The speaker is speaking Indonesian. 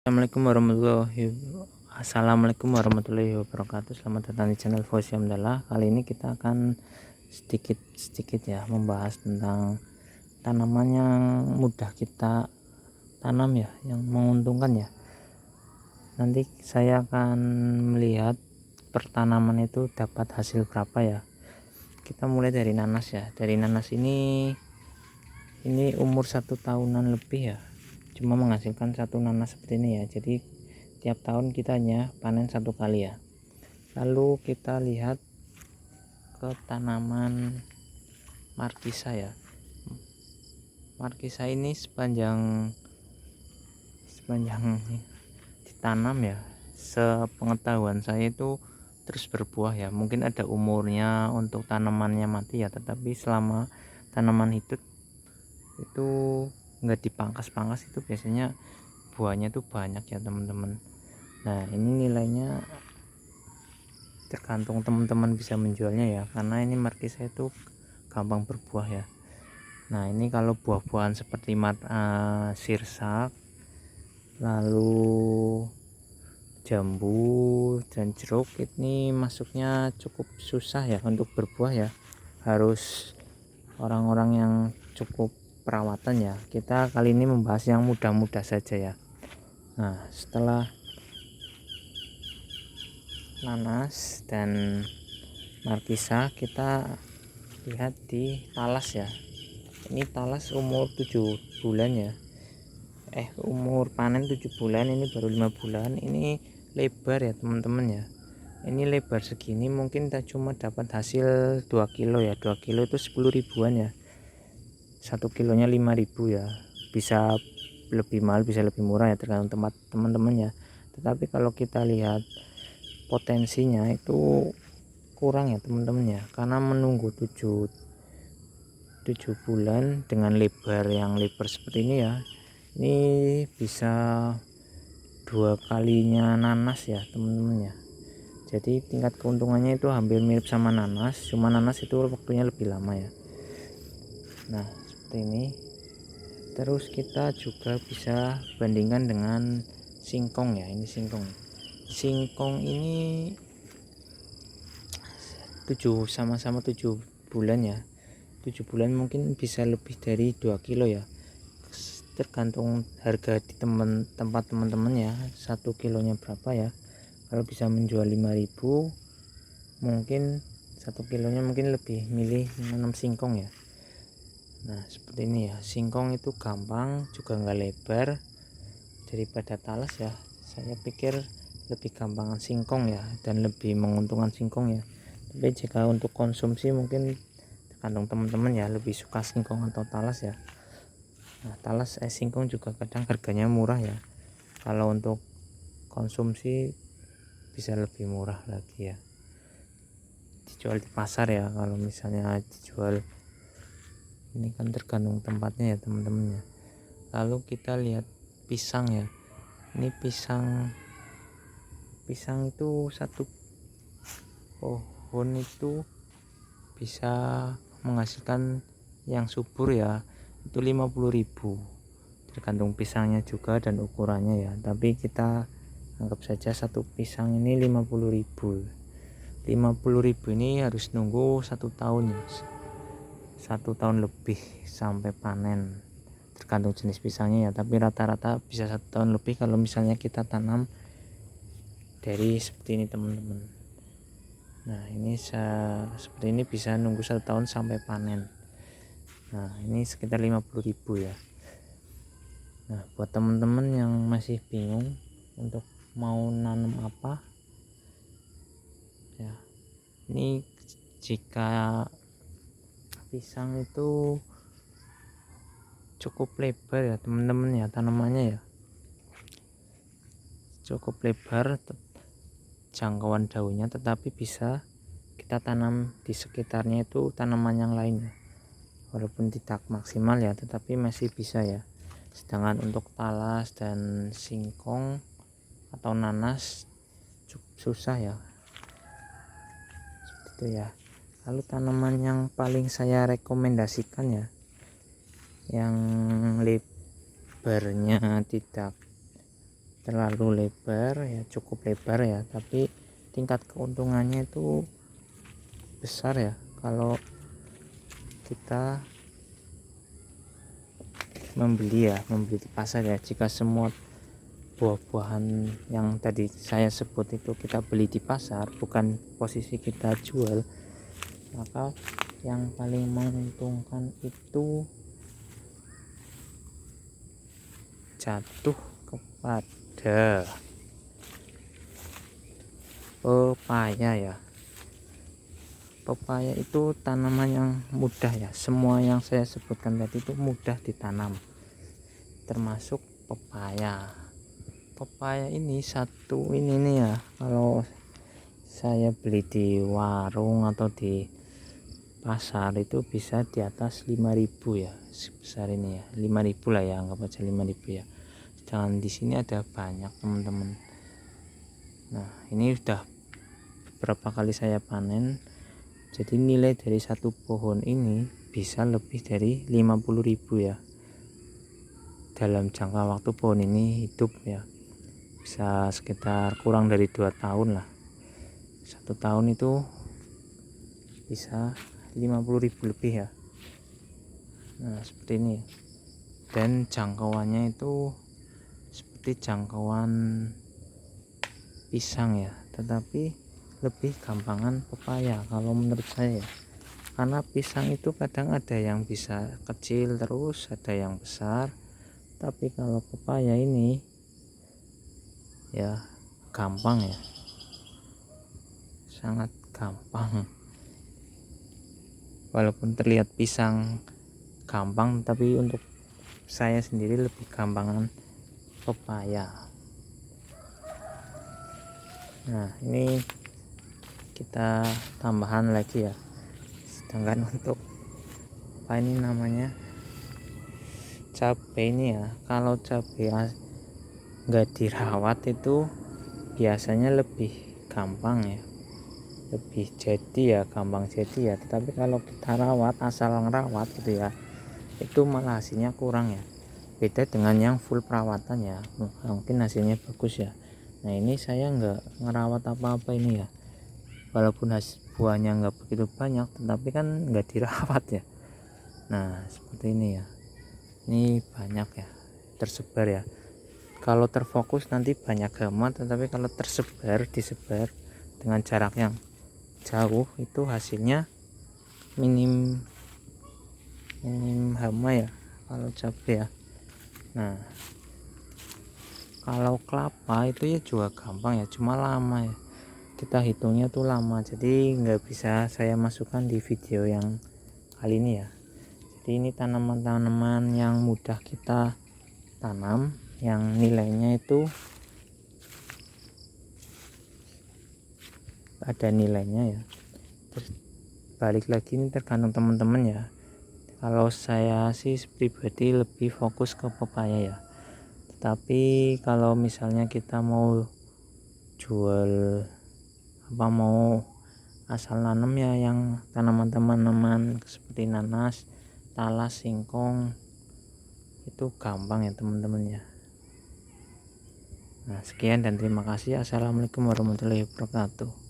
Assalamualaikum warahmatullahi wabarakatuh. Selamat datang di channel Fauzi Hamdallah. Kali ini kita akan sedikit ya membahas tentang tanaman yang mudah kita tanam ya, yang menguntungkan ya. Nanti saya akan melihat pertanaman itu dapat hasil berapa ya. Kita mulai dari nanas ya. Dari nanas ini umur 1 tahunan lebih ya, cuma menghasilkan satu nanas seperti ini ya. Jadi tiap tahun kita hanya panen 1 kali ya. Lalu kita lihat ke tanaman markisa ya. Markisa ini sepanjang ditanam ya, sepengetahuan saya itu terus berbuah ya. Mungkin ada umurnya untuk tanamannya mati ya, tetapi selama tanaman hidup itu nggak dipangkas-pangkas itu biasanya buahnya tuh banyak ya teman-teman. Nah, ini nilainya tergantung teman-teman bisa menjualnya ya, karena ini markisa itu gampang berbuah ya. Nah, ini kalau buah-buahan seperti sirsak, lalu jambu dan jeruk, ini masuknya cukup susah ya untuk berbuah ya. Harus orang-orang yang cukup perawatan ya. Kita kali ini membahas yang mudah-mudah saja ya. Nah, setelah nanas dan markisa, kita lihat di talas ya. Ini talas umur 7 bulan ya. Umur panen 7 bulan, ini baru 5 bulan. Ini lebar ya teman-teman ya. Ini lebar segini mungkin kita cuma dapat hasil 2 kilo ya. 2 kilo itu 10 ribuan ya. 1 kilonya 5.000 ya. Bisa lebih mahal, bisa lebih murah ya, tergantung tempat teman-teman ya. Tetapi kalau kita lihat potensinya itu kurang ya teman-teman ya, karena menunggu 7 bulan dengan lebar yang lebar seperti ini ya, ini bisa 2 kalinya nanas ya teman-teman ya. Jadi tingkat keuntungannya itu hampir mirip sama nanas, cuma nanas itu waktunya lebih lama ya. Nah, seperti ini. Terus kita juga bisa bandingkan dengan singkong ya. Ini singkong ini sama-sama 7 bulan ya. 7 bulan mungkin bisa lebih dari 2 kilo ya, tergantung harga di tempat teman-teman ya, 1 kilonya berapa ya. Kalau bisa menjual 5.000, mungkin 1 kilonya mungkin lebih milih menanam singkong ya. Nah, seperti ini ya. Singkong itu gampang, juga nggak lebar daripada talas ya. Saya pikir lebih gampangan singkong ya, dan lebih menguntungkan singkong ya. Tapi jika untuk konsumsi mungkin tergantung teman-teman ya, lebih suka singkong atau talas ya. Nah, singkong juga kadang harganya murah ya. Kalau untuk konsumsi bisa lebih murah lagi ya, dijual di pasar ya. Kalau misalnya dijual, ini kan tergantung tempatnya ya teman-teman ya. Lalu kita lihat pisang ya. Ini pisang itu satu pohon itu bisa menghasilkan yang subur ya, itu 50.000, tergantung pisangnya juga dan ukurannya ya. Tapi kita anggap saja satu pisang ini 50.000 ini harus nunggu 1 tahun ya, 1 tahun lebih sampai panen, tergantung jenis pisangnya ya. Tapi rata-rata bisa 1 tahun lebih kalau misalnya kita tanam dari seperti ini teman-teman. Nah, ini seperti ini bisa nunggu 1 tahun sampai panen. Nah, ini sekitar 50.000 ya. Nah, buat teman-teman yang masih bingung untuk mau nanam apa ya, ini jika pisang itu cukup lebar ya teman-teman ya, tanamannya ya cukup lebar, jangkauan daunnya, tetapi bisa kita tanam di sekitarnya itu tanaman yang lain ya. Walaupun tidak maksimal ya, tetapi masih bisa ya. Sedangkan untuk talas dan singkong atau nanas cukup susah ya, seperti itu ya. Lalu tanaman yang paling saya rekomendasikan ya, yang lebarnya tidak terlalu lebar ya, cukup lebar ya, tapi tingkat keuntungannya itu besar ya kalau kita membeli di pasar ya. Jika semua buah-buahan yang tadi saya sebut itu kita beli di pasar, bukan posisi kita jual, maka yang paling menguntungkan itu jatuh kepada pepaya ya. Pepaya itu tanaman yang mudah ya, semua yang saya sebutkan tadi itu mudah ditanam, termasuk pepaya. Pepaya ini satu ini nih ya, kalau saya beli di warung atau di pasar itu bisa di atas 5.000 ya, sebesar ini ya, 5.000 lah ya, anggap aja 5.000 ya. Jangan di sini ada banyak teman-teman. Nah, ini udah beberapa kali saya panen, jadi nilai dari satu pohon ini bisa lebih dari 50.000 ya dalam jangka waktu pohon ini hidup ya. Bisa sekitar kurang dari 2 tahun lah. 1 tahun itu bisa 50.000 lebih ya. Nah, seperti ini ya. Dan jangkauannya itu seperti jangkauan pisang ya, tetapi lebih gampangan pepaya kalau menurut saya ya. Karena pisang itu kadang ada yang bisa kecil terus, ada yang besar, tapi kalau pepaya ini ya gampang ya, sangat gampang. Walaupun terlihat pisang gampang, tapi untuk saya sendiri lebih gampangan pepaya. Nah, ini kita tambahan lagi ya. Sedangkan untuk apa ini namanya, cabai ini ya, kalau cabai nggak dirawat itu biasanya lebih gampang ya, lebih jadi ya, gampang jadi ya. Tetapi kalau kita rawat, asal ngerawat gitu ya, itu malah hasilnya kurang ya. Beda dengan yang full perawatan ya, mungkin hasilnya bagus ya. Nah, ini saya nggak ngerawat apa-apa ini ya, walaupun hasil buahnya nggak begitu banyak, tetapi kan nggak dirawat ya. Nah, seperti ini ya, ini banyak ya, tersebar ya. Kalau terfokus nanti banyak hama, tetapi kalau disebar dengan jarak yang jauh itu hasilnya minim hama ya kalau cabai ya. Nah, kalau kelapa itu ya juga gampang ya, cuma lama ya, kita hitungnya tuh lama, jadi nggak bisa saya masukkan di video yang kali ini ya. Jadi ini tanaman-tanaman yang mudah kita tanam, yang nilainya itu ada nilainya ya. Terus balik lagi, ini tergantung teman-teman ya. Kalau saya sih pribadi lebih fokus ke pepaya ya, tapi kalau misalnya kita mau jual apa, mau asal nanam ya yang tanaman-tanaman seperti nanas, talas, singkong, itu gampang ya teman-teman ya. Nah, sekian dan terima kasih. Assalamualaikum warahmatullahi wabarakatuh.